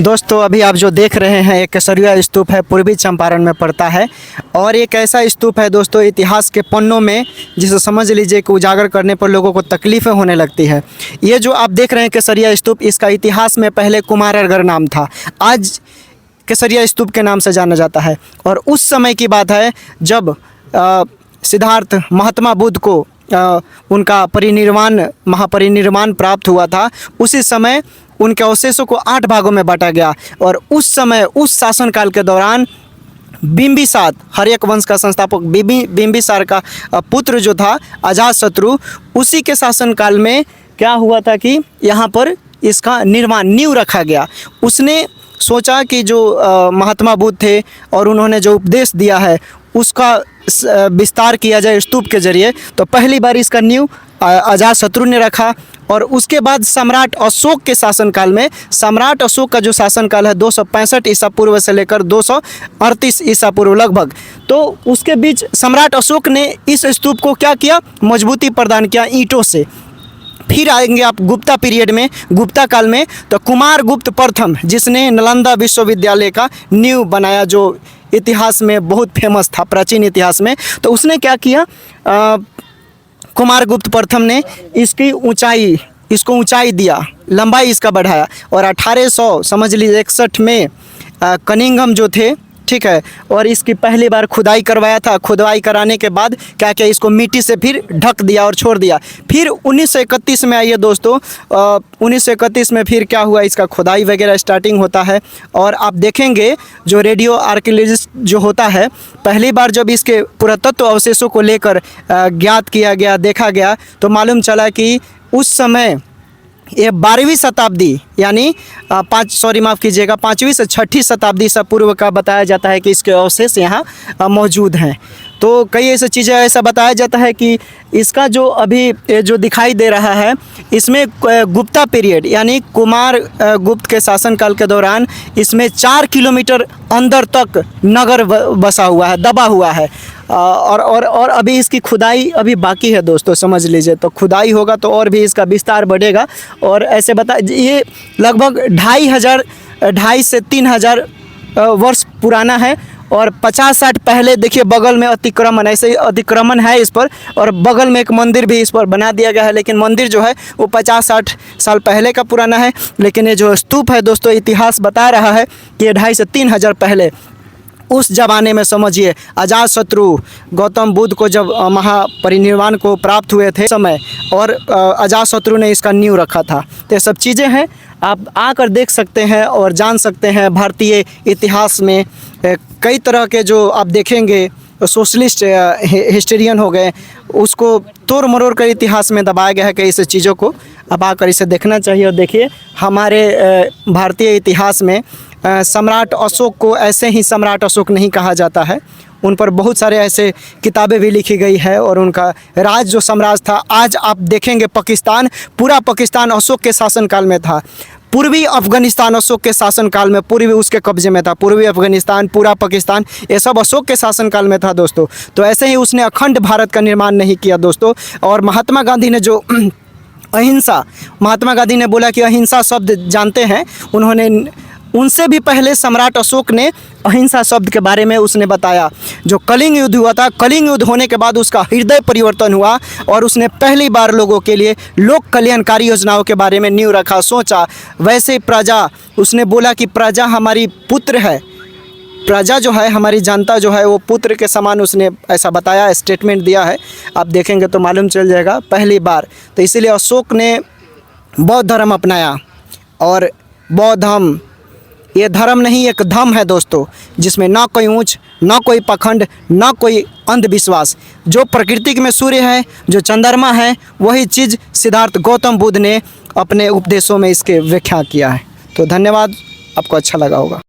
दोस्तों अभी आप जो देख रहे हैं एक केसरिया स्तूप है, पूर्वी चंपारण में पड़ता है और एक ऐसा स्तूप है दोस्तों इतिहास के पन्नों में जिसे समझ लीजिए कि उजागर करने पर लोगों को तकलीफ़ें होने लगती है। ये जो आप देख रहे हैं केसरिया स्तूप, इसका इतिहास में पहले कुमारगढ़ नाम था, आज केसरिया स्तूप के नाम से जाना जाता है। और उस समय की बात है जब सिद्धार्थ महात्मा बुद्ध को उनका महापरिनिर्वाण प्राप्त हुआ था, उसी समय उनके अवशेषों को 8 भागों में बांटा गया। और उस समय उस शासनकाल के दौरान बिंबिसार, हर्यक वंश का संस्थापक बिंबिसार का पुत्र जो था अजातशत्रु, उसी के शासनकाल में क्या हुआ था कि यहाँ पर इसका नींव रखा गया। उसने सोचा कि जो महात्मा बुद्ध थे और उन्होंने जो उपदेश दिया है उसका विस्तार किया जाए स्तूप के जरिए। तो पहली बार इसका नींव अजातशत्रु ने रखा। और उसके बाद सम्राट अशोक के शासनकाल में, सम्राट अशोक का जो शासनकाल है 265 ईसा पूर्व से लेकर 238 ईसा पूर्व लगभग, तो उसके बीच सम्राट अशोक ने इस स्तूप को क्या किया, मजबूती प्रदान किया ईंटों से। फिर आएंगे आप गुप्ता पीरियड में, गुप्ता काल में, तो कुमारगुप्त प्रथम जिसने नालंदा विश्वविद्यालय का नींव बनाया, जो इतिहास में बहुत फेमस था प्राचीन इतिहास में, तो उसने क्या किया, कुमारगुप्त प्रथम ने इसको ऊंचाई दिया, लंबाई इसका बढ़ाया। और 1800 समझ लीजिए 61 में कनिंघम जो थे, ठीक है, और इसकी पहली बार खुदाई करवाया था। खुदाई कराने के बाद क्या किया, इसको मिट्टी से फिर ढक दिया और छोड़ दिया। फिर 1931 में आइए दोस्तों, 1931 में फिर क्या हुआ, इसका खुदाई वगैरह स्टार्टिंग होता है। और आप देखेंगे जो रेडियो आर्कियोलॉजिस्ट जो होता है, पहली बार जब इसके पुरातत्व अवशेषों को लेकर ज्ञात किया गया, देखा गया, तो मालूम चला कि उस समय ये 12वीं शताब्दी यानी 5वीं से 6ठी शताब्दी ईसा पूर्व का बताया जाता है कि इसके अवशेष यहाँ मौजूद हैं। तो कई ऐसी चीज़ें ऐसा बताया जाता है कि इसका जो अभी जो दिखाई दे रहा है, इसमें गुप्ता पीरियड यानी कुमार गुप्त के शासनकाल के दौरान इसमें 4 किलोमीटर अंदर तक नगर बसा हुआ है, दबा हुआ है। और अभी इसकी खुदाई अभी बाकी है दोस्तों, समझ लीजिए। तो खुदाई होगा तो और भी इसका विस्तार बढ़ेगा। और ऐसे ये लगभग 2,500 से 3,000 वर्ष पुराना है। और 50-60 पहले देखिए बगल में अतिक्रमण, ऐसे ही अतिक्रमण है इस पर, और बगल में एक मंदिर भी इस पर बना दिया गया है। लेकिन मंदिर जो है वो 50-60 साल पहले का पुराना है। लेकिन ये जो स्तूप है दोस्तों, इतिहास बता रहा है कि ये 2,500 से 3,000 पहले उस ज़माने में, समझिए अजातशत्रु गौतम बुद्ध को जब महापरिनिर्वाण को प्राप्त हुए थे समय, और अजातशत्रु ने इसका नींव रखा था। तो ये सब चीज़ें हैं, आप आकर देख सकते हैं और जान सकते हैं। भारतीय इतिहास में कई तरह के जो आप देखेंगे सोशलिस्ट हिस्टोरियन हो गए, उसको तोड़ मरोड़ कर इतिहास में दबाया गया है कई ऐसी चीज़ों को। अब आकर इसे देखना चाहिए। और देखिए हमारे भारतीय इतिहास में सम्राट अशोक को ऐसे ही सम्राट अशोक नहीं कहा जाता है, उन पर बहुत सारे ऐसे किताबें भी लिखी गई है। और उनका राज जो साम्राज्य था, आज आप देखेंगे पाकिस्तान, पूरा पाकिस्तान अशोक के शासनकाल में था। पूर्वी अफगानिस्तान अशोक के शासनकाल में पूर्वी उसके कब्जे में था। पूर्वी अफगानिस्तान, पूरा पाकिस्तान, ये सब अशोक के शासनकाल में था दोस्तों। तो ऐसे ही उसने अखंड भारत का निर्माण नहीं किया दोस्तों। और महात्मा गांधी ने जो अहिंसा, महात्मा गांधी ने बोला कि अहिंसा शब्द जानते हैं, उन्होंने उनसे भी पहले सम्राट अशोक ने अहिंसा शब्द के बारे में उसने बताया। जो कलिंग युद्ध हुआ था, कलिंग युद्ध होने के बाद उसका हृदय परिवर्तन हुआ और उसने पहली बार लोगों के लिए लोक कल्याणकारी योजनाओं के बारे में नींव रखा, सोचा। वैसे प्रजा, उसने बोला कि प्रजा हमारी पुत्र है, प्रजा जो है हमारी जनता जो है वो पुत्र के समान, उसने ऐसा बताया, स्टेटमेंट दिया है। आप देखेंगे तो मालूम चल जाएगा पहली बार। तो इसीलिए अशोक ने बौद्ध धर्म अपनाया। और बौद्ध धर्म ये धर्म नहीं, एक धम है दोस्तों, जिसमें ना कोई ऊंच, ना कोई पखंड, ना कोई अंधविश्वास। जो प्रकृति में सूर्य है, जो चंद्रमा है, वही चीज़ सिद्धार्थ गौतम बुद्ध ने अपने उपदेशों में इसके व्याख्या किया है। तो धन्यवाद, आपको अच्छा लगा होगा।